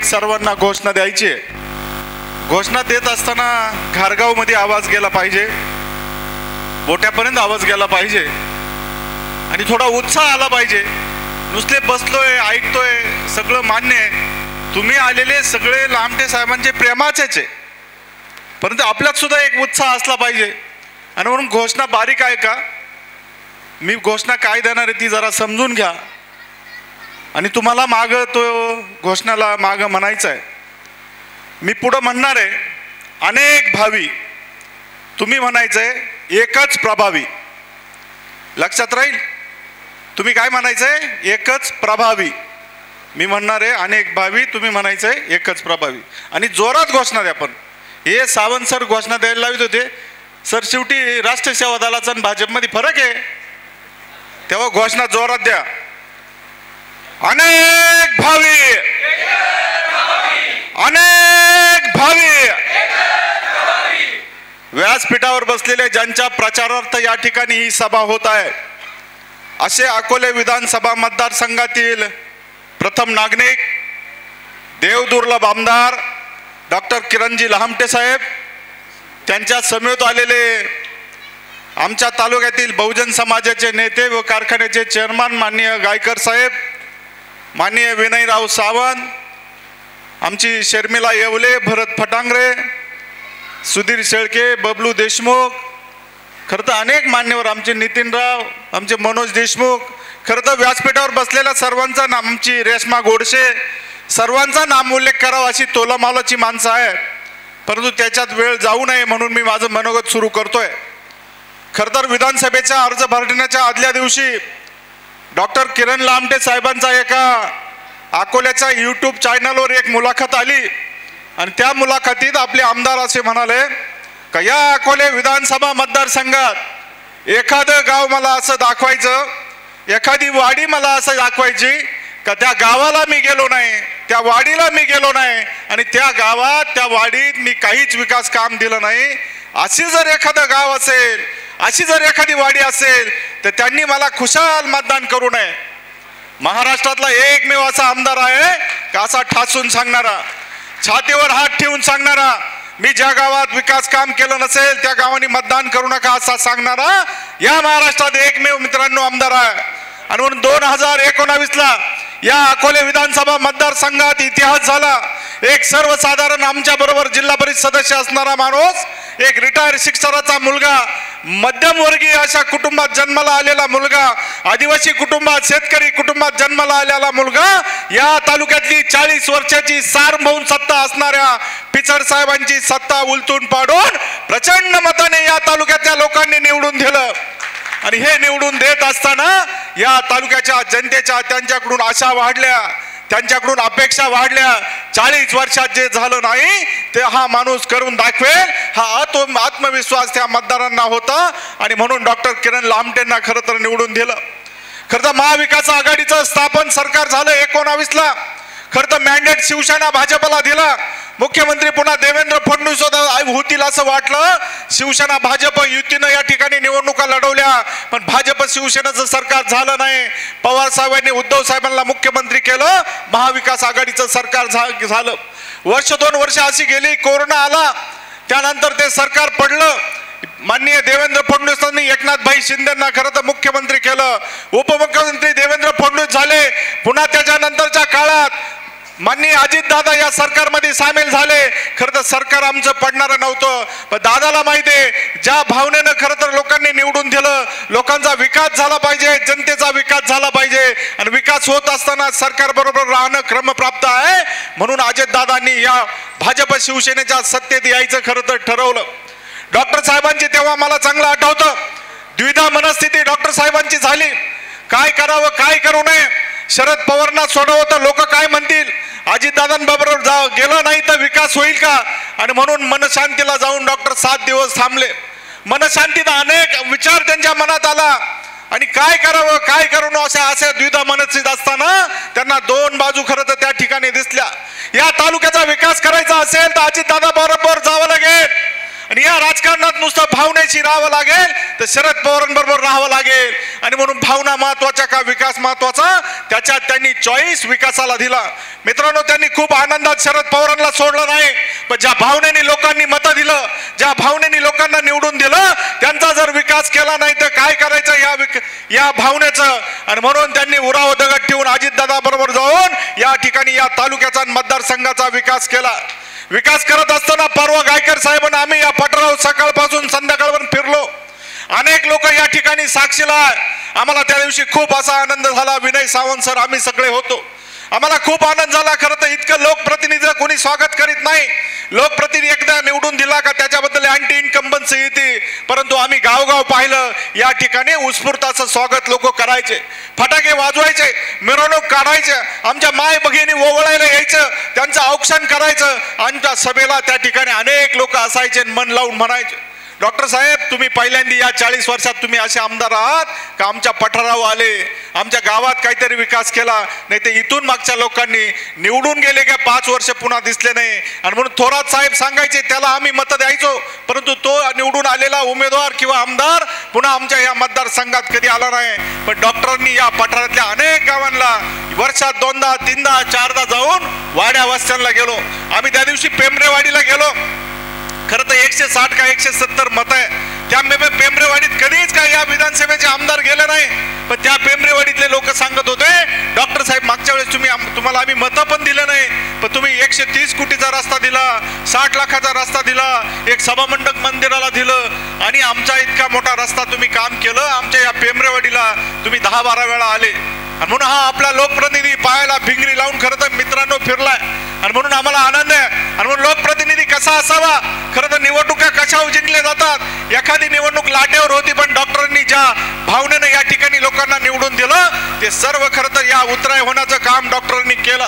सर्वांना घोषणा द्यायची आहे. घोषणा देत असताना घारगावमध्ये आवाज गेला पाहिजे, मोठ्यापर्यंत आवाज गेला पाहिजे आणि थोडा उत्साह आला पाहिजे. नुसते बसलोय ऐकतोय सगळं मान्य आहे, तुम्ही आलेले सगळे लामटे साहेबांचे प्रेमाचेच आहे, परंतु आपल्यात सुद्धा एक उत्साह असला पाहिजे. आणि म्हणून घोषणा बारीक आहे का, मी घोषणा काय देणार आहे ती जरा समजून घ्या आणि तुम्हाला माग तो घोषणाला माग म्हणायचं आहे. मी पुढं म्हणणार आहे अनेक भावी, तुम्ही म्हणायचं आहे एकच प्रभावी. लक्षात राहील, तुम्ही काय म्हणायचं आहे एकच प्रभावी. मी म्हणणार आहे अनेक भावी, तुम्ही म्हणायचं आहे एकच प्रभावी. आणि जोरात घोषणा द्या. पण हे सावंत सर घोषणा द्यायला लावित होते सर, शेवटी राष्ट्रीय सेवा दलाचा आणि भाजपमध्ये फरक आहे, तेव्हा घोषणा जोरात द्या. अनेक भावी, अनेक भावी. व्यासपीठावर बसलेले ज्यांच्या प्रचारार्थ या ठिकाणी ही सभा होत आहे असे अकोले विधानसभा मतदारसंघातील प्रथम नागरिक, देवदुर्लभ आमदार डॉक्टर किरणजी लहामटे साहेब, त्यांच्या समेत आलेले आमच्या तालुक्यातील बहुजन समाजाचे नेते व कारखान्याचे चेअरमन माननीय गायकर साहेब, माननीय विनयराव सावंत, आमची शर्मिला येवले, भरत फटांगरे, सुधीर शेळके, बबलू देशमुख, खरं तर अनेक मान्यवर, आमचे नितीनराव, आमचे मनोज देशमुख, खरं तर व्यासपीठावर बसलेल्या सर्वांचा नाम, आमची रेश्मा गोडसे, सर्वांचा नाम उल्लेख करावा अशी तोलामालाची माणसं आहे, परंतु त्याच्यात वेळ जाऊ नये म्हणून मी माझं मनोगत सुरू करतोय. खरं तर विधानसभेच्या अर्ज भरण्याच्या आदल्या दिवशी डॉक्टर किरण लामटे साहेबांचा एका अकोल्याच्या यूट्यूब चॅनलवर एक मुलाखत आली आणि त्या मुलाखतीत आपले आमदार असे म्हणाले का या अकोले विधानसभा मतदारसंघात एखादं गाव मला असं दाखवायचं, एखादी वाडी मला असं दाखवायची का त्या गावाला मी गेलो नाही, त्या वाडीला मी गेलो नाही आणि त्या गावात त्या वाडीत मी काहीच विकास काम दिलं नाही. अशी जर एखादं गाव असेल, अशी जर एखादी वाडी असेल तर त्यांनी मला खुशाल मतदान करू नये. महाराष्ट्रातला एकमेव असा आमदार आहे का असा ठासून सांगणारा, छातीवर हात ठेवून सांगणारा, मी ज्या गावात विकास काम केलं नसेल त्या गावांनी मतदान करू नका असा सांगणारा या महाराष्ट्रात एकमेव मित्रांनो आमदार आहे. आणि म्हणून 2019ला या अकोले विधानसभा मतदारसंघात इतिहास झाला. एक सर्वसाधारण आमच्या बरोबर जिल्हा परिषद सदस्य असणारा माणूस, एक रिटायर शिक्षकाचा मुलगा, मध्यमवर्गीय अशा कुटुंबात जन्माला आलेला मुलगा, आदिवासी कुटुंबात, शेतकरी कुटुंबात जन्माला आलेला मुलगा, या तालुक्यातली 40 वर्षाची सार्वभौम सत्ता असणाऱ्या पिचड साहेबांची सत्ता उलटून पाडून प्रचंड मताने या तालुक्यातल्या लोकांनी निवडून दिलं. आणि हे निवडून देत असताना या तालुक्याच्या जनतेच्या त्यांच्याकडून आशा वाढल्या, त्यांच्याकडून अपेक्षा वाढल्या. 40 वर्षात जे झालं नाही ते हा माणूस करून दाखवेल हा आत्मविश्वास त्या मतदारांना होता आणि म्हणून डॉक्टर किरण लामटेंना खरं तर निवडून दिलं. खरं तर महाविकास आघाडीचं स्थापन सरकार झालं 19ला. खरं तर मॅन्डेट शिवसेना भाजपला दिला. मुख्यमंत्री पुन्हा देवेंद्र फडणवीस होतील असं वाटलं. शिवसेना भाजप युतीनं या ठिकाणी निवडणुका लढवल्या, पण भाजप शिवसेनेचं सरकार झालं नाही. पवार साहेबांनी उद्धव साहेबांना मुख्यमंत्री केलं, महाविकास आघाडीचं सरकार झालं. 2 वर्ष अशी गेली, कोरोना आला, त्यानंतर ते सरकार पडलं. माननीय देवेंद्र फडणवीसांनी एकनाथभाई शिंदेंना खरं तर मुख्यमंत्री केलं, उपमुख्यमंत्री देवेंद्र फडणवीस झाले. पुन्हा त्याच्यानंतरच्या काळात माननीय अजितदादा या सरकारमध्ये सामील झाले. खरं तर सरकार आमचं पडणारं नव्हतं, पण दादाला माहिती आहे ज्या भावनेनं खरं तर लोकांनी निवडून दिलं, लोकांचा विकास झाला पाहिजे, जनतेचा विकास झाला पाहिजे आणि विकास होत असताना सरकार बरोबर राहणं क्रमप्राप्त आहे. म्हणून अजितदादांनी या भाजप शिवसेनेच्या सत्तेत यायचं खरं तर ठरवलं. डॉक्टर साहेबांची तेव्हा मला चांगलं आठवतं, द्विधा मनस्थिती डॉक्टर साहेबांची झाली. काय करावं काय करू नये, शरद पवारांना सोडवं तर लोक काय म्हणतील, अजितदादांबरोबर गेलं नाही तर विकास होईल का. आणि म्हणून मनशांतीला जाऊन डॉक्टर 7 दिवस थांबले. मनशांतीत अनेक विचार त्यांच्या मनात आला आणि काय करावं काय करू नये अशा द्विधा मनस्थितीत असताना त्यांना 2 बाजू खरं तर त्या ठिकाणी दिसल्या. या तालुक्याचा विकास करायचा असेल तर अजितदादा बरोबर जावं लागेल. आणि या राजकारणात नुसतं भावनेशी राहावं लागेल तर शरद पवारांबरोबर राहावं लागेल. आणि म्हणून भावना महत्वाच्या का विकास महत्वाचा, त्याच्यात त्यांनी चॉईस विकासाला दिला. मित्रांनो, त्यांनी खूप आनंदात शरद पवारांना सोडलं नाही, पण ज्या भावनेने लोकांनी मतं दिलं, ज्या भावनेने लोकांना निवडून दिलं, त्यांचा जर विकास केला नाही तर काय करायचं या भावनेचं. आणि म्हणून त्यांनी उराव दगड ठेवून अजितदादा बरोबर जाऊन या ठिकाणी या तालुक्याचा मतदारसंघाचा विकास केला. विकास करत असताना परवा गायकर साहेबांना आम्ही या पठारावर सकाळपासून संध्याकाळपर्यंत फिरलो. अनेक लोक या ठिकाणी साक्षीला. आम्हाला त्या दिवशी खूप असा आनंद झाला. विनय सावंत सर, आम्ही सगळे होतो. आम्हाला खूप आनंद झाला. खरं तर इतकं लोकप्रतिनिधीचं कोणी स्वागत करीत नाही. लोकप्रतिनिधी एकदा निवडून दिला का त्याच्याबद्दल अँटी इन्कम्बन्सी येते, परंतु आम्ही गावगाव पाहिलं, या ठिकाणी उत्स्फूर्त असं स्वागत लोक करायचे, फटाके वाजवायचे, मिरवणूक काढायचे, आमच्या माय भगिनी ओवळायला यायचं, त्यांचं औक्षण करायचं. आमच्या सभेला त्या ठिकाणी अनेक लोक असायचे, मन लावून म्हणायचे, डॉक्टर साहेब तुम्ही पहिल्यांदा या 40 वर्षात तुम्ही असे आमदार आहात का आमच्या पठारावर आले, आमच्या गावात काहीतरी विकास केला. नाही तर इथून मागच्या लोकांनी निवडून गेले का 5 वर्ष पुन्हा दिसले नाही. आणि म्हणून थोरात साहेब सांगायचे त्याला आम्ही मतं द्यायचो, परंतु तो निवडून आलेला उमेदवार किंवा आमदार पुन्हा आमच्या या मतदारसंघात कधी आला नाही. पण डॉक्टरांनी या पठारातल्या अनेक गावांना वर्षात 2दा 3दा 4दा जाऊन वाड्या वस्त्यांना गेलो. आम्ही त्या दिवशी पेमरेवाडीला गेलो. खरं तर 160 का 170 मत आहे. त्या पेमरेवाडीत कधीच काय या विधानसभेचे आमदार गेले नाही. पण त्या पेमरेवाडीतले लोक सांगत होते, डॉक्टर साहेब मागच्या वेळेस तुम्हाला आम्ही मतं पण दिलं नाही, पण तुम्ही 130 कोटीचा रस्ता दिला, 60 लाखाचा रस्ता दिला, एक सभामंडप मंदिराला दिलं, आणि आमचा इतका मोठा रस्ता तुम्ही काम केलं. आमच्या या पेमरेवाडीला तुम्ही 10-12 वेळा आले. आणि म्हणून हा आपला लोकप्रतिनिधी पायाला भिंगरी लावून खरं तर मित्रांनो फिरलाय. आणि म्हणून आम्हाला आनंद आहे. आणि म्हणून लोकप्रतिनिधी कसा असावा, खरं तर निवडणुका कशावर जिंकल्या जातात. एखादी निवडणूक लाटेवर होती, पण डॉक्टरांनी ज्या भावनेनं या ठिकाणी लोकांना निवडून दिलं, ते सर्व खरं तर या उतराय होण्याचं काम डॉक्टरांनी केलं.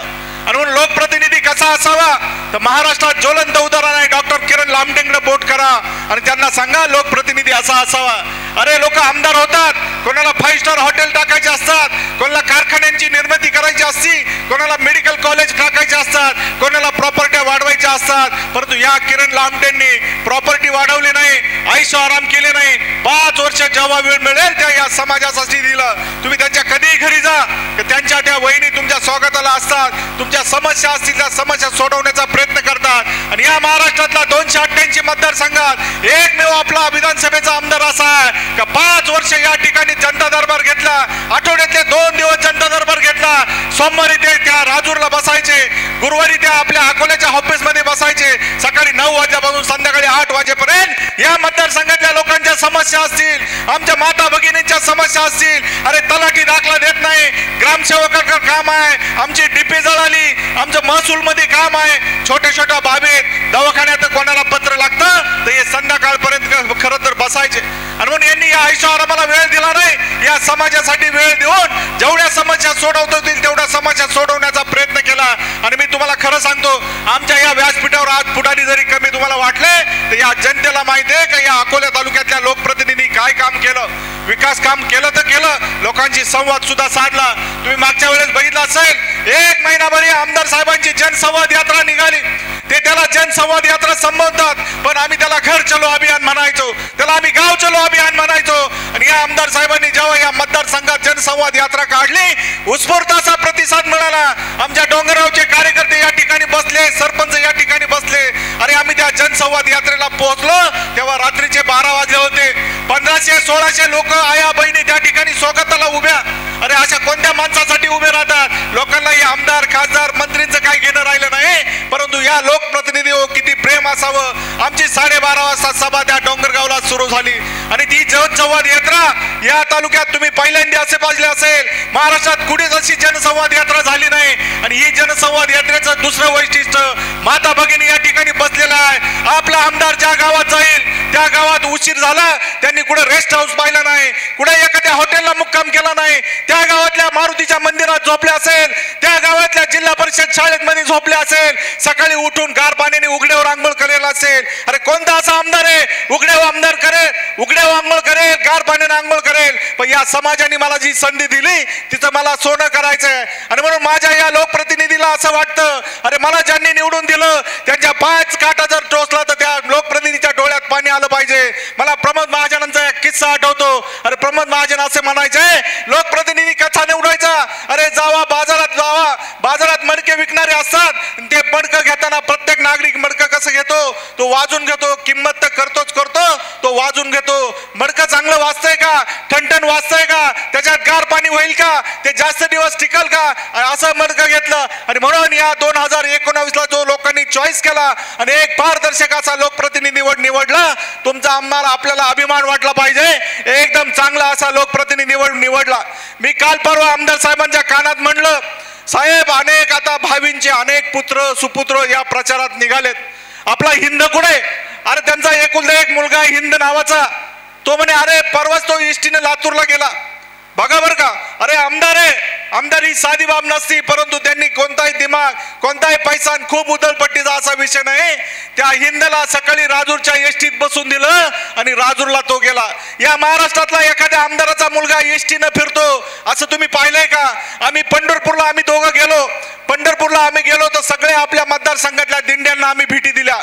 आणि म्हणून लोकप्रतिनिधी कसा असावा, तर महाराष्ट्रात ज्वलंत उदाहरण आहे. डॉक्टर किरण लामटेंगडे बोट करा आणि त्यांना सांगा लोकप्रतिनिधी असा असावा. अरे लोक आमदार होतात, कोणाला 5 स्टार हॉटेल टाकायचे असतात, कोणाला कारखान्यांची निर्मिती करायची असती, कोणाला मेडिकल कॉलेज टाकायचे असतात, कोणाला प्रॉपर्टी वाढवायच्या असतात. परंतु या किरण लामटेंनी प्रॉपर्टी वाढवली नाही, आयुष्य आराम केले नाही. 5 वर्ष जेव्हा वेळ मिळेल त्या या समाजासाठी दिलं. तुम्ही त्यांच्या कधीही घरी जा, त्यांच्या त्या वहिनी तुमच्या स्वागताला असतात. तुमच्या समस्या असतील त्या समस्या सोडवण्याचा प्रयत्न करतात. आणि या महाराष्ट्रातला 288 मतदारसंघात एकमेव आपला विधानसभेचा आमदार असा आहे का 5 वर्ष या ठिकाणी जनता दरबार घेतला. आठवड्यातले 2 दिवस जनता दरबार घेतला. सोमवारी ते त्या राजूरला बसायचे, गुरुवारी त्या आपल्या अकोल्याच्या ऑफिस मध्ये बसायचे. सकाळी 9 वाजल्यापासून संध्याकाळी 8 वाजेपर्यंत या मतदारसंघातल्या लोकांच्या समस्या असतील, आमच्या माता भगिनींच्या समस्या असतील. अरे तलाठी दाखला देत नाही, ग्रामसेवकांचं काम आहे, आमची डीपी जळाली, आमचं महसूल मध्ये काम आहे, छोट्या छोट्या बाबीत दवाखान्यात कोणाला पत्र लागतं तर हे संध्याकाळपर्यंत खरं तर बसायचे. आणि म्हणून यांनी या आयुष्यावर आम्हाला वेळ दिला नाही. या समाजासाठी वेळ देऊन जेवढ्या समस्या सोडवता येतील तेवढ्या समस्या सोडवण्याचा प्रयत्न केला. आणि मी तुम्हाला खरं सांगतो, आमच्या या व्यासपीठावर आज पुढारी जरी कमी तुम्हाला वाटले, तर या जनतेला माहिती आहे का या अकोला तालुक्यातल्या लोकप्रतिनिधी काय काम केलं. विकास काम केलं तर केलं, लोकांशी संवाद सुद्धा साधला. तुम्ही मागच्या वेळेस बघितलं असेल, 1 महिनाभर आमदार साहेबांची जनसंवाद यात्रा निघाली. ते त्याला जनसंवाद यात्रा संबोधतात, पण आम्ही त्याला घर चलो अभियान म्हणायचो, त्याला आम्ही गाव चलो अभियान म्हणायचो. आणि या आमदार साहेबांनी जेव्हा या मतदारसंघात जनसंवाद यात्रा काढली, उत्स्फूर्त असा प्रतिसाद मिळाला. आमच्या डोंगरगावचे कार्यकर्ते या ठिकाणी बसले, सरपंच या ठिकाणी बसले. अरे आम्ही त्या जनसंवाद यात्रेला पोहोचलो तेव्हा रात्रीचे 12 वाजले होते. 1500-1600 लोक आया बहिणी त्या ठिकाणी स्वागताला उभ्या. अरे अशा कोणत्या माणसासाठी उभे राहतात. लोकांना हे आमदार खासदार मंत्रींचं काही घेणं राहिलं नाही, परंतु या लोकप्रतिनिधी किती प्रेम असावं. आमची 12:30 वाजता सभा त्या डोंगरगावला सुरू झाली. आणि ती जनसंवाद यात्रा या तालुक्यात तुम्ही पहिल्यांदा असे पाहिले असेल, महाराष्ट्रात कुठेच अशी जनसंवाद यात्रा झाली नाही. आणि ही जनसंवाद यात्रेचं दुसरं वैशिष्ट्य, माता भगिनी या ठिकाणी बसलेला आहे. आपला आमदार ज्या गावात जाईल त्या गावात उशीर झाला, त्यांनी कुठे रेस्ट हाऊस पाहिला नाही, कुठे एखाद्या हॉटेलला मुक्काम केला नाही, त्या गावातल्या मारुतीच्या मंदिरात झोपले असेल, त्या गावातल्या जिल्हा परिषद शाळेत मध्ये झोपले असेल, सकाळी उठून गार पाण्याने उघड्यावर आंघोळ करेल असेल. अरे कोणता असा आमदार आहे उघड्यावर आमदार करेल, उघड्यावर आंघोळ करेल, गार पाण्याने आंघोळ करेल. पण या समाजाने मला जी संधी दिली तिचं मला सोनं करायचंय. आणि म्हणून माझ्या या लोकप्रतिनिधीला असं वाटतं, अरे मला ज्यांनी निवडून दिलं त्यांच्या पायात काटा जर टोचला तर त्या लोकप्रतिनिधीच्या डोळ्यात महाजन असे म्हणायचे, लोकप्रतिनिधी कथा निवडायचा, अरे जावा बाजारात मडके विकणारे असतात, ते मडकं घेताना प्रत्येक नागरिक मडकं कसं घेतो, तो वाजून घेतो, किंमत तर करतो, तो वाजून घेतो, मडकं चांगलं वाजतंय का, ठणठण वाजतंय का, त्याच्यात गार पाणी होईल का, ते जास्त दिवस टिकल का, असं मडकं घेतलं. आणि म्हणून या 2019ला जो लोकांनी चॉईस केला आणि एक पारदर्शक असा लोकप्रतिनिधी निवडला, तुमचा आम्हाला आपल्याला अभिमान वाटला पाहिजे, एकदम चांगला असा लोकप्रतिनिधी निवडला. मी काल परवा आमदार साहेबांच्या कानात म्हणलं, साहेब अनेक आता भावींचे अनेक पुत्र सुपुत्र या प्रचारात निघालेत, आपला हिंद कुठे? अरे त्यांचा एकुलता एक मुलगा हिंद नावाचा, तो म्हणे अरे परवाच तो एसटीने लातूरला गेला. बघा बर का, अरे आमदार आहे, आमदार ही साधी बाब नसती, परंतु त्यांनी कोणताही दिमाग, कोणताही पैसा, खूप उधळपट्टीचा असा विषय नाही, त्या हिंदला सकाळी राजूरच्या एसटीत बसून दिलं आणि राजूरला तो गेला. या महाराष्ट्रातला एखाद्या आमदाराचा मुलगा एसटीनं फिरतो असं तुम्ही पाहिलंय का? आम्ही पंढरपूरला दोघं गेलो, पंढरपूरला आम्ही गेलो तर सगळे आपल्या मतदारसंघातल्या दिंड्यांना आम्ही भेटी दिल्या.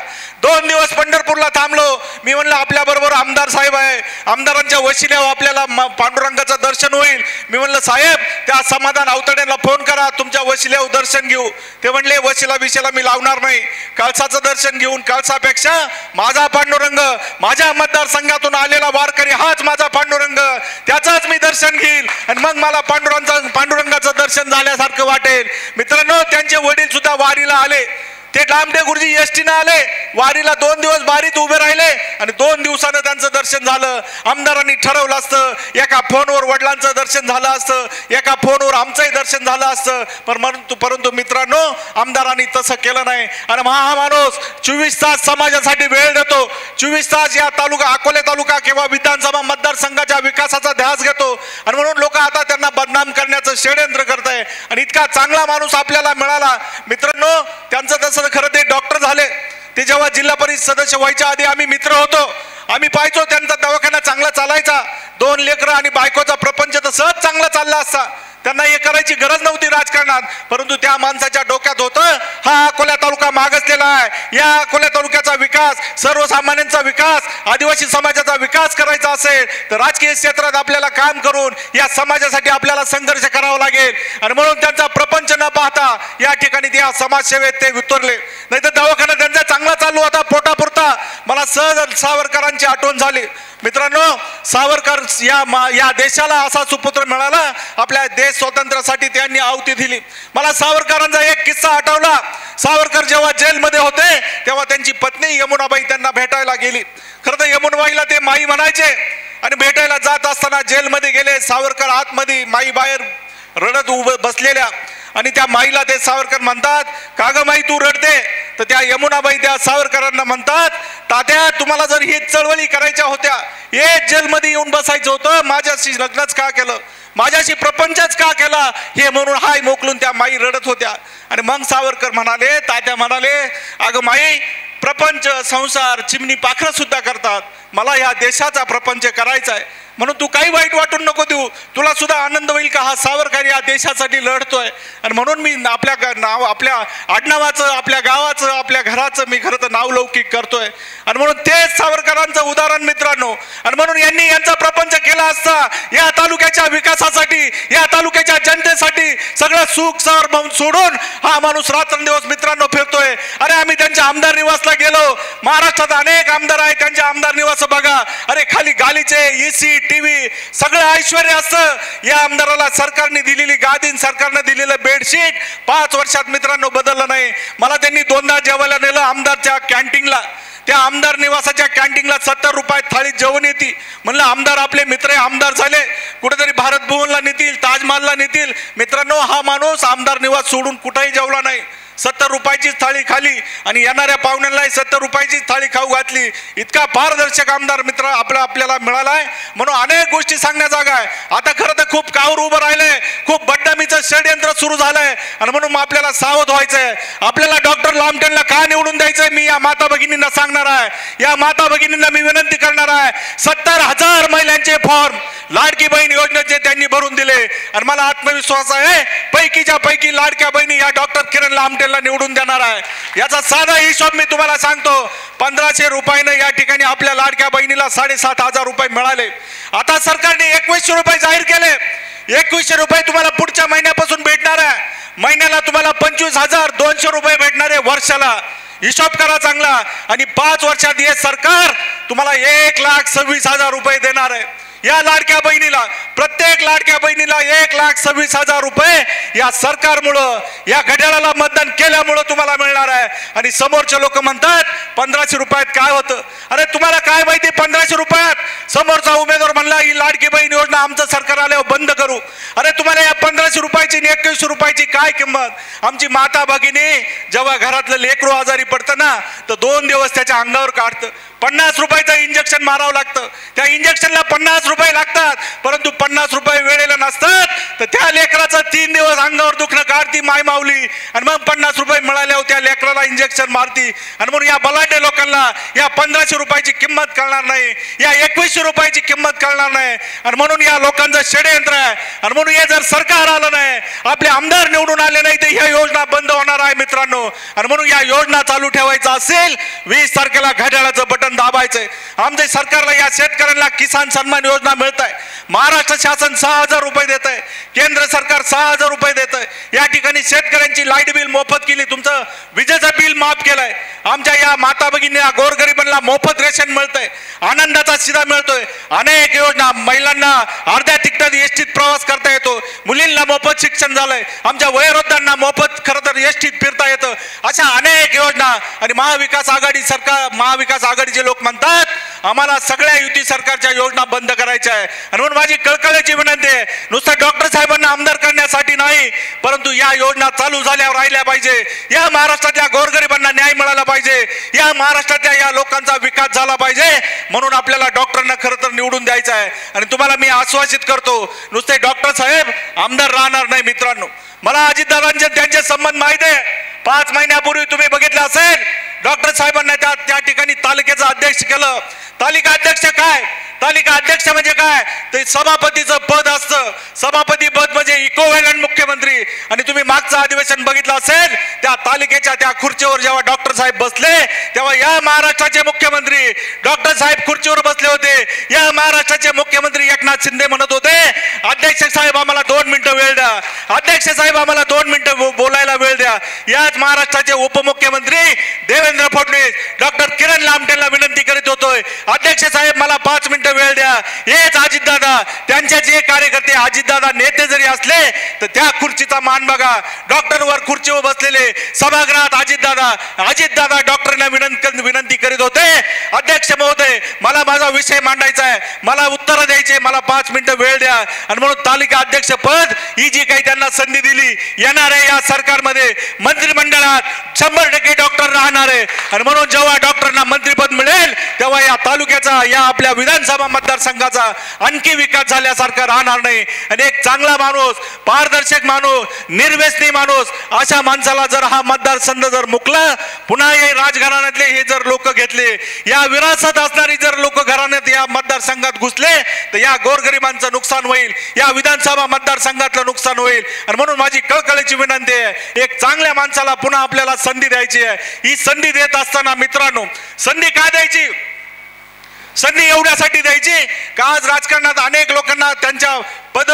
2 दिवस पंढरपूरला थांबलो. मी म्हणलं आपल्या बरोबर आमदार साहेब आहे, आमदारांच्या वशिल्यावर आपल्याला पांडुरंगाचं दर्शन होईल. मी म्हणलं साहेब त्या समाधान अवतडेला फोन करा, तुमच्या वशिल्यावर दर्शन घेऊ. ते म्हणले वशिला विषयाला मी लावणार नाही, कळसाचं दर्शन घेऊन, कळसापेक्षा माझा पांडुरंग, माझ्या मतदारसंघातून आलेला वारकरी हाच माझा पांडुरंग, त्याचाच मी दर्शन घेईल आणि मग मला पांडुरंगाचं दर्शन झाल्यासारखं वाटेल. मित्रांनो, त्यांचे वडील सुद्धा वारीला आले, ते डामडे गुरुजी एसटीने आले, वारीला 2 दिवस बारीत उभे राहिले आणि 2 दिवसानं त्यांचं दर्शन झालं. आमदारांनी ठरवलं असतं, एका फोनवर वडिलांचं दर्शन झालं असतं, एका फोनवर आमचंही दर्शन झालं असतं, परंतु मित्रांनो आमदारांनी तसं केलं नाही. आणि हा माणूस 24 तास समाजासाठी वेळ देतो, 24 तास या अकोले तालुका किंवा विधानसभा मतदारसंघाच्या विकासाचा ध्यास घेतो आणि म्हणून लोक आता त्यांना बदनाम करण्याचं षड्यंत्र करत आहे. आणि इतका चांगला माणूस आपल्याला मिळाला. मित्रांनो, त्यांचं तसं खरं ते डॉक्टर झाले, ते जेव्हा जिल्हा परिषद सदस्य व्हायच्या आधी आम्ही मित्र होतो, आम्ही पाहायचो त्यांचा दवाखाना चांगला चालायचा, 2 लेकरं आणि बायकोचा प्रपंच तर सहज चांगला चालला असता, त्यांना हे करायची गरज नव्हती राजकारणात. परंतु त्या माणसाच्या डोक्यात होतं, हा अकोला तालुका मागासलेला आहे, या अकोला तालुक्याचा विकास, सर्वसामान्यांचा विकास, आदिवासी समाजाचा विकास करायचा असेल तर राजकीय क्षेत्रात आपल्याला काम करून या समाजासाठी आपल्याला संघर्ष करावा लागेल. आणि म्हणून त्यांचा प्रपंच न पाहता या ठिकाणी त्या समाजसेवेत ते उतरले. नाही तर दवाखाना त्यांचा चांगला चालू होता पोटापुरता. मला सहज सावरकरांची आठवण झाली. मित्रांनो, सावरकर या देशाला असा सुपुत्र मिळाला, आपल्या देश स्वातंत्र्यासाठी त्यांनी आहुती दिली. मला सावरकरांचा एक किस्सा आठवला. सावरकर जेव्हा जेलमध्ये होते तेव्हा त्यांची पत्नी यमुनाबाई त्यांना भेटायला गेली. खरं तर यमुनाबाईला ते माई म्हणायचे आणि भेटायला जात असताना जेलमध्ये गेले. सावरकर आतमध्ये, माई बाहेर रडत बसलेल्या, आणि त्या माईला ते सावरकर म्हणतात, का ग माई तू रडते? तर त्या यमुनाबाई त्या सावरकरांना म्हणतात, तात्या तुम्हाला जर ही चळवळी करायच्या होत्या, हे जेलमध्ये येऊन बसायचं होतं, माझ्याशी लग्नच का केलं, माझ्याशी प्रपंचच का केला, हे म्हणून हाय मोकलून त्या माई रडत होत्या. आणि मग सावरकर म्हणाले, तात्या म्हणाले, अगं माई, प्रपंच, संसार, चिमणी पाखरं सुद्धा करतात, मला या देशाचा प्रपंच करायचा आहे, म्हणून तू काही वाईट वाटून नको देऊ, तुला सुद्धा आनंद होईल का हा सावरकर या देशासाठी लढतोय. आणि म्हणून मी आपल्या आडनावाचं, आपल्या गावाचं, आपल्या घराचं मी खरं तर नावलौकिक करतोय. आणि म्हणून तेच सावरकरांचं उदाहरण मित्रांनो. आणि म्हणून यांनी यांचा प्रपंच केला असता, या तालुक्याच्या विकासासाठी, या तालुक्याच्या जनतेसाठी सगळं सुख सर सोडून हा माणूस रात्रंदिवस मित्रांनो फिरतोय. अरे आम्ही त्यांच्या आमदार निवासला गेलो, महाराष्ट्रात अनेक आमदार आहेत, त्यांच्या आमदार निवास बघा, अरे खाली गालीचे, एसी, टीव्ही, सगळं ऐश्वर्य असतं. या आमदाराला सरकारने दिलेली गादी, सरकारने दिलेलं बेडशीट 5 वर्षात मित्रांनो बदललं नाही. मला त्यांनी 2दा जेवायला नेलं आमदारच्या कॅन्टीनला. त्या आमदार निवासाच्या कॅन्टीनला 70 रुपयात थाळी जेवण येते. म्हणलं आमदार आपले मित्र आमदार झाले, कुठेतरी भारत भुवनला नेतील, ताजमहलला नेतील. मित्रांनो, हा माणूस आमदार निवास सोडून कुठेही जेवला नाही. 70 रुपयाची थाळी खाली आणि येणाऱ्या पाहुण्यांनाही 70 रुपयाची थाळी खाऊ घातली. इतका पारदर्शक आमदार मित्र आपल्याला मिळालाय. म्हणून अनेक गोष्टी सांगण्या जागा आहे. आता खरं तर खूप कावर उभं राहिलंय, खूप बदनामीचं षड्यंत्र सुरू झालंय. आणि म्हणून आपल्याला सावध व्हायचंय. आपल्याला डॉक्टर लामटेंना का निवडून द्यायचंय मी या माता भगिनींना सांगणार आहे. या माता भगिनींना मी विनंती करणार आहे, 70,000 महिलांचे फॉर्म लाडकी बहीण योजनेचे त्यांनी भरून दिले. आणि मला आत्मविश्वास आहे, पैकीच्या पैकी लाडक्या बहिणी या डॉक्टर किरण लामटे लामटेंला निवडून देणार आहे। याचा साधा हिशोब मी तुम्हाला सांगतो, 1500 रुपयानं या ठिकाणी आपल्या लाडक्या बहिणीला 7,500 रुपये मिळाले। आता सरकारने 2100 रुपये जाहीर केले। 2100 रुपये तुम्हाला पुढच्या महिन्यापासून भेटणार आहे। महिन्याला तुम्हाला 25,200 रुपये भेटणार आहे वर्षाला। हिशोब करा चांगला। आणि 5 वर्षात हे सरकार तुम्हाला 1,26,000 रुपये देणार आहे। या लाडक्या बहिणीला, प्रत्येक लाडक्या बहिणीला 1,26,000 रुपये या सरकारमुळं, या घड्याळाला मतदान केल्यामुळं तुम्हाला मिळणार आहे। आणि समोरचे लोक म्हणतात 1500 रुपयात काय होतं? अरे तुम्हाला काय माहिती 1500 रुपयात? समोरचा उमेदवार म्हणला ही लाडकी बहीण योजना आमचं सरकार आल्यावर बंद करू। अरे तुम्हाला या 1500 रुपयाची आणि 2100 रुपयाची काय किंमत? आमची माता भगिनी जेव्हा घरातलं लेकरू आजारी पडतं ना, तर 2 दिवस त्याच्या अंगावर काढतं। 50 रुपयाचं इंजेक्शन मारावं लागतं। त्या इंजेक्शनला 50 रुपये लागतात, परंतु 50 रुपये वेळेला नसतात, तर त्या लेकराचं 3 दिवस अंगावर दुखणं काढती माय माऊली, आणि मग 50 रुपये मिळाल्यावर त्या लेकराला इंजेक्शन मारती। आणि म्हणून या बलाढ्य लोकांना या 1500 रुपयाची किंमत कळणार नाही, या 2100 रुपयाची किंमत कळणार नाही। आणि म्हणून या लोकांचं षडयंत्र आहे। आणि म्हणून हे जर सरकार आलं नाही, आपले आमदार निवडून आले नाही, तर ह्या योजना बंद होणार आहे मित्रांनो। आणि म्हणून या योजना चालू ठेवायचा असेल, 20 तारखेला घड्याळाचं बटन दाबायचंय। आमच्या सरकारला या शेतकऱ्यांना किसान सन्मान योजना मिळत आहे। महाराष्ट्र शासन 6,000 रुपये देत आहे, केंद्र सरकार 6,000 रुपये देत आहे। या ठिकाणी शेतकऱ्यांची लाईट बिल मोफत केली, तुमचं विजेचं बिल माफ केलंय। आमच्या या माता भगिनींना, गोरगरिबांना मोफत रेशन मिळतंय, आनंदाचा शिधा मिळतोय। अनेक योजना, महिलांना अर्ध्या तिकिटात एसटीत प्रवास करता येतो, मुलींना मोफत शिक्षण झालंय, आमच्या वयोवृद्धांना मोफत खरं तर एसटीत फिरता येतं। अशा अनेक योजना। आणि महाविकास आघाडी सरकार, महाविकास आघाडीचे लोक म्हणतात आम्हाला सगळ्या युती सरकारच्या योजना बंद करायच्या आहे। आणि म्हणून माझी कळकळीची विनंती आहे, नुसतं डॉक्टर साहेबांना आमदार करण्यासाठी नाही, परंतु या योजना चालू झाल्यावर राहिल्या पाहिजे। या महाराष्ट्रातल्या गोरगरिबांना न्याय मिळाला पाहिजे, या महाराष्ट्रातल्या या लोकांचा विकास झाला पाहिजे। म्हणून आपल्याला डॉक्टरांना खरं तर निवडून द्यायचं आहे। आणि तुम्हाला मी आश्वासित करतो, नुसते डॉक्टर साहेब आमदार राहणार नाही मित्रांनो। मला अजितदादांचे त्यांचे संबंध माहिती आहे। 5 महिन्यापूर्वी तुम्ही बघितलं असेल, डॉक्टर साहेबांना त्या ठिकाणी तालुक्याचं अध्यक्ष केलं। तालिका अध्यक्ष काय? तालिका अध्यक्ष म्हणजे काय? ते सभापतीचं पद असतं। सभापती पद म्हणजे इक्विव्हॅलंट मुख्यमंत्री। आणि तुम्ही मागचं अधिवेशन बघितलं असेल, त्या तालिकेच्या त्या खुर्चीवर जेव्हा डॉक्टर साहेब बसले, तेव्हा या महाराष्ट्राचे मुख्यमंत्री डॉक्टर साहेब खुर्चीवर बसले होते। या महाराष्ट्राचे मुख्यमंत्री एकनाथ शिंदे म्हणत होते, अध्यक्ष साहेब आम्हाला 2 मिनिटं वेळ द्या, अध्यक्ष साहेब आम्हाला 2 मिनिटं बोलायला वेळ द्या। याच महाराष्ट्राचे उपमुख्यमंत्री देवेंद्र फडणवीस डॉक्टर किरण लामटेंना विनंती करीत होतोय, अध्यक्ष साहेब मला 5 मिनिटं वेळ द्या। हेच अजितदादा, त्यांचे जे कार्यकर्ते अजितदादा नेते जरी असले, तर त्या खुर्चीचा मान बघा। डॉक्टरवर खुर्चीवर बसलेले सभागृहात अजितदादा डॉक्टरांना विनंती करीत होते, अध्यक्ष महोदय मला माझा विषय मांडायचा आहे, मला उत्तर द्यायचे, मला 5 मिनिटं वेळ द्या। आणि म्हणून तालिका अध्यक्ष पद ही जी काही त्यांना संधी दिली, येणार आहे या सरकारमध्ये मंत्रिमंडळात 100% डॉक्टर राहणार आहे। आणि म्हणून जेव्हा डॉक्टरांना मंत्रिपद मिळेल, तेव्हा या तालुक्याचा, या आपल्या विधानसभा मतदारसंघाचा आणखी विकास झाल्यासारखा राहणार नाही। आणि एक चांगला माणूस, पारदर्शक माणूस, निर्व्यसनी माणूस, अशा माणसाला जर हा मतदारसंघ जर मुकला, पुन्हा हे राजघराण्यातले हे जर लोक घेतले, या विरासत असणारी जर लोक घराण्यात या मतदारसंघात घुसले, तर या गोरगरिबांचं नुकसान होईल, या विधानसभा मतदारसंघातलं नुकसान होईल। आणि म्हणून माझी कळकळीची विनंती आहे, एक चांगल्या माणसाला पुन्हा आपल्याला संधी द्यायची आहे। ही संधी देत असताना मित्रांनो, संधी काय द्यायची? संधी एवढ्यासाठी द्यायची का आज राजकारणात अनेक लोकांना त्यांच्या पद,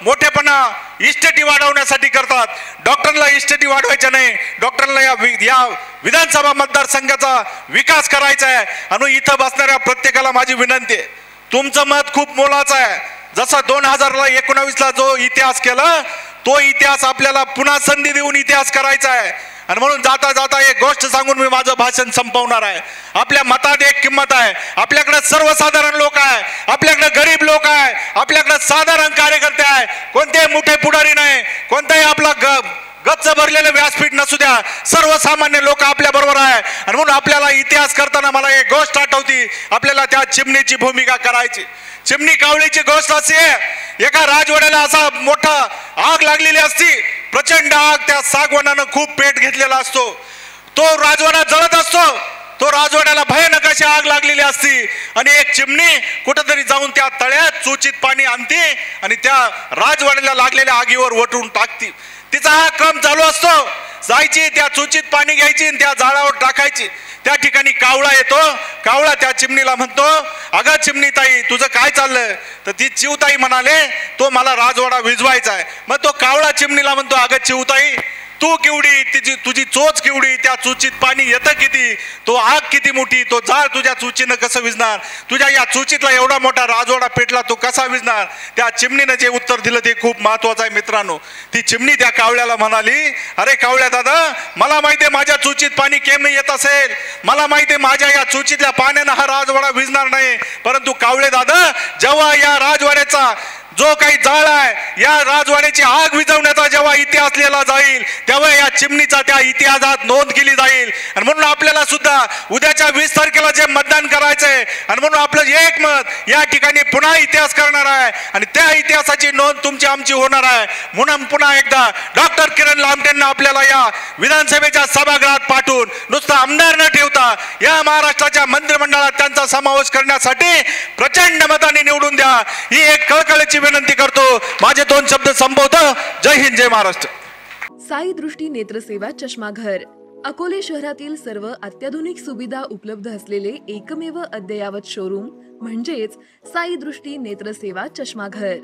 मोठेपणा, इस्टेटी वाढवण्यासाठी करतात। डॉक्टरला इस्टेटी वाढवायच्या नाही, डॉक्टरला या विधानसभा मतदारसंघाचा विकास करायचा आहे। आणि इथं बसणाऱ्या प्रत्येकाला माझी विनंती आहे, तुमचं मत खूप मोलाचं आहे। जसा 2019ला जो इतिहास केला, तो इतिहास आपल्याला पुन्हा संधी देऊन इतिहास करायचा आहे। आणि म्हणून जाता जाता एक गोष्ट सांगून मी माझं भाषण संपवणार आहे। आपल्या मतात एक किंमत आहे, आपल्याकडे सर्वसाधारण लोक आहे, आपल्याकडे गरीब लोक आहे, आपल्याकडे साधारण कार्यकर्ते आहे, कोणतेही मोठे पुढारी नाही, कोणताही आपला गच्च भरलेलं व्यासपीठ नसू द्या, सर्वसामान्य लोक आपल्या बरोबर आहे। आणि म्हणून आपल्याला इतिहास करताना मला एक गोष्ट आठवती, आपल्याला त्या चिमणीची भूमिका करायची। चिमणी कावळीची गोष्ट अशी आहे, एका राजवाड्याला असा मोठा आग लागलेली असती, प्रचंड आग, त्या सागवानानं खूप पेट घेतलेला असतो, तो राजवाडा जळत असतो, तो राजवाड्याला भयानक अशी आग लागलेली असती। आणि एक चिमणी कुठेतरी जाऊन त्या तळ्यात चोचीत पाणी आणते आणि त्या राजवाड्याला लागलेल्या आगीवर वटून टाकते। तिचा हा क्रम चालू असतो। जायची, त्या चुचीत पाणी घ्यायची आणि त्या झाडावर टाकायची. त्या ठिकाणी कावळा येतो. कावळा त्या चिमणीला म्हणतो, अगं चिमणीताई तुझं काय चाललंय? तर ती चिवताई म्हणाले, तो मला राजवाडा विझवायचा आहे. मग तो कावळा चिमणीला म्हणतो, अगं चिवताई तू केवढी, तुझी चोच केवढी, त्या चुचीत पाणी येतं किती, तो आग किती मोठी, तो जाळ तुझ्या चुचीनं कसं विझणार, तुझ्या या चुचीतला एवढा मोठा राजवाडा पेटला तो कसा विझणार? त्या चिमणीनं जे उत्तर दिलं ते खूप महत्वाचं आहे मित्रांनो. ती चिमणी त्या कावळ्याला म्हणाली, अरे कावळ्या दादा, मला माहिती आहे माझ्या चुचीत पाणी केम येत असेल, मला माहिती आहे माझ्या या चुचीतल्या पाण्यानं हा राजवाडा विझणार नाही, परंतु कावळे दादा, जेव्हा या राजवाड्याचा जो काही जाळ आहे, या राजवाड्याची आग विझवण्याचा जेव्हा इतिहास लिहिला जाईल, तेव्हा या चिमणीचा त्या इतिहासात नोंद केली जाईल. आणि म्हणून आपल्याला सुद्धा उद्याच्या 20 तारखेला जे मतदान करायचंय, आणि म्हणून आपलं एक मत या ठिकाणी पुन्हा इतिहास करणार आहे आणि त्या इतिहासाची नोंद तुमची आमची होणार आहे. म्हणून पुन्हा एकदा डॉक्टर किरण लामटेंना आपल्याला या विधानसभेच्या सभागृहात पाठवून नुसतं आमदार न ठेवता या महाराष्ट्राच्या मंत्रिमंडळात त्यांचा समावेश करण्यासाठी प्रचंड मताने निवडून द्या, ही एक कळकळीची विनंती करतो. माझे 2 शब्द संपवतो. जय हिंद, जय महाराष्ट्र. साई दृष्टी नेत्रसेवा चष्माघर अकोले शहरातील सर्व अत्याधुनिक सुविधा उपलब्ध असलेले एकमेव अद्ययावत शोरूम म्हणजेच साई दृष्टी नेत्रसेवा चष्माघर.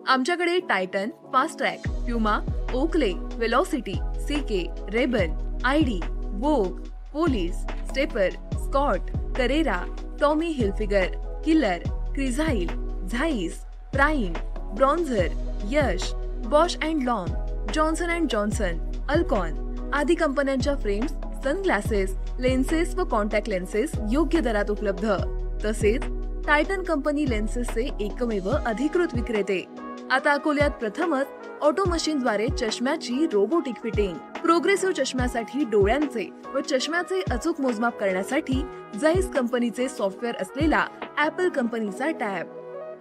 आमच्याकडे Titan, fast track, Puma, Oakley, Velocity, CK, Ray Ban, ID, Vogue, Police, Stepper, Scott, Carrera, Tommy Hilfiger, Killer, Crizal, Zeiss, Prime, Bronzer, Yash, Bausch and Lomb, Johnson and Johnson, Alcon आदी कंपन्यांच्या फ्रेम्स, सनग्लासेस, लेन्सेस व contact lenses योग्य दरात उपलब्ध. तसेच Titan company लेन्सेसचे एकमेव अधिकृत विक्रेते. आता अकोल्यात प्रथमच ऑटो मशीनद्वारे चष्म्याची रोबोटिक फिटिंग. प्रोग्रेसिव्ह चष्म्यासाठी डोळ्यांचे व चष्म्याचे अचूक मोजमाप करण्यासाठी जाईस कंपनीचे सॉफ्टवेअर असलेला ऍपल कंपनीचा टॅब.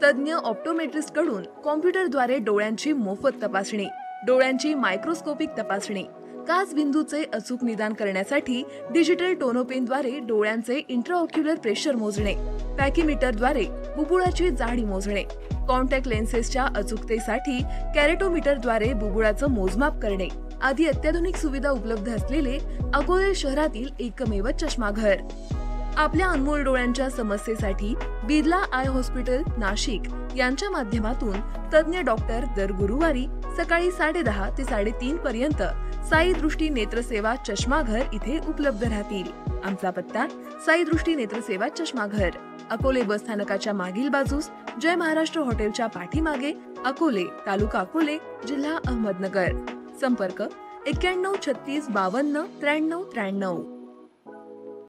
तज्ञ ऑप्टोमेट्रिस्ट कडून कॉम्प्युटरद्वारे डोळ्यांची मोफत तपासणी, डोळ्यांची मायक्रोस्कोपिक तपासणी, काच बिंदूचे अचूक निदान करण्यासाठी डिजिटल टोनोपेनद्वारे डोळ्यांचे इंट्राऑक्युलर प्रेशर मोजणे, पॅकीमीटरद्वारे बुबुळाची जाडी मोजणे, कॉन्टॅक्ट लेन्सेसच्या अचूकतेसाठी कॅरेटोमीटरद्वारे बुबुळाचं मोजमाप करणे आदी अत्याधुनिक सुविधा उपलब्ध असलेले अकोले शहरातील एकमेव चष्माघर. आपल्या अनमोल डोळ्यांच्या समस्येसाठी बिर्ला आय हॉस्पिटल नाशिक यांच्या माध्यमातून तज्ञ डॉक्टर दर गुरुवारी सकाळी 10:30 ते 3:30 पर्यंत साई दृष्टी नेत्रसेवा चष्माघर इथे उपलब्ध राहतील. आमचा पत्ता साई दृष्टी नेत्रसेवा चष्माघर, अकोले बस स्थानकाच्या मागील बाजूस, जय महाराष्ट्र हॉटेलच्या पाठीमागे, अकोले, तालुका अकोले, जिल्हा अहमदनगर. संपर्क 91 36 52 93 93.